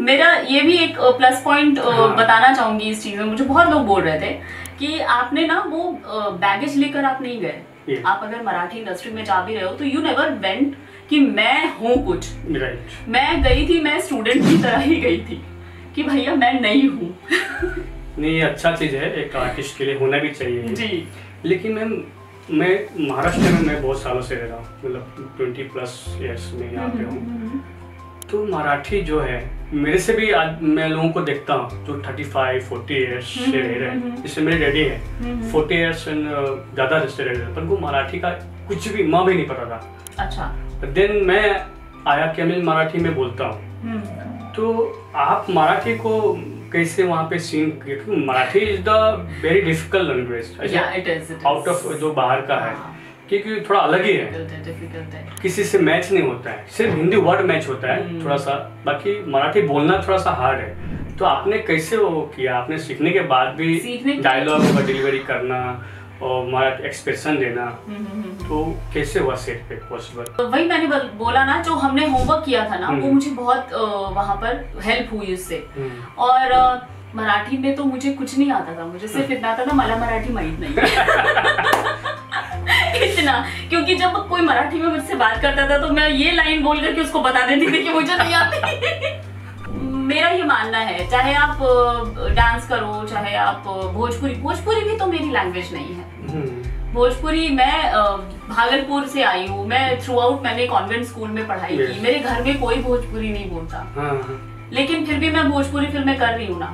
मेरा ये भी एक प्लस पॉइंट बताना चाहूंगी इस चीज में। मुझे बहुत लोग बोल रहे थे कि आपने ना वो बैगेज लेकर आप नहीं गए। आप अगर मराठी इंडस्ट्री में जा भी रहे हो तो यू नेवर वेंट कि मैं हूँ कुछ। मैं गई थी, मैं स्टूडेंट की तरह ही गई थी कि भैया मैं नहीं हूँ। नहीं, ये अच्छा चीज है, एक आर्टिस्ट के लिए होना भी चाहिए जी। लेकिन मैम मैं महाराष्ट्र में मैं बहुत सालों से रह रहा हूँ, मतलब 20+ ईयर्स में यहाँ पे हूँ। तो मराठी जो है मेरे से भी मैं लोगों को देखता हूँ जो 35-40 ईयर्स से रह रहे हैं, जैसे मेरे डैडी है 40 ईयर्स ज़्यादा से रह रहे हैं, पर वो मराठी का कुछ भी माँ भी नहीं पता था। अच्छा। देन मैं आया कि मैं मराठी में बोलता हूँ। तो आप मराठी को कैसे वहाँ पे सीन, क्योंकि Marathi is the very difficult language out of जो बाहर का है, क्योंकि थोड़ा अलग ही है, किसी से मैच नहीं होता है, सिर्फ हिंदी वर्ड मैच होता है थोड़ा सा, बाकी मराठी बोलना थोड़ा सा हार्ड है। तो आपने कैसे वो किया, आपने सीखने के बाद भी डायलॉग का डिलीवरी करना और मराठी एक्सप्रेशन देना, तो कैसे हुआ सेट पे पॉसिबल? वही मैंने बोला ना, जो हमने होमवर्क किया था ना वो मुझे बहुत वहाँ पर हेल्प हुई उससे। और मराठी में तो मुझे कुछ नहीं आता था, मुझे सिर्फ इतना आता था मला मराठी माहित नहीं। इतना, क्योंकि जब कोई मराठी में मुझसे बात करता था तो मैं ये लाइन बोल करके उसको बता देती थी कि मुझे नहीं आती। मेरा ये मानना है, चाहे आप डांस करो, चाहे आप भोजपुरी भी तो मेरी लैंग्वेज नहीं है। भोजपुरी, मैं भागलपुर से आई हूँ, मैं थ्रू आउट मैंने कॉन्वेंट स्कूल में पढ़ाई की, मेरे घर में कोई भोजपुरी नहीं बोलता, लेकिन फिर भी मैं भोजपुरी फिल्में कर रही हूँ ना।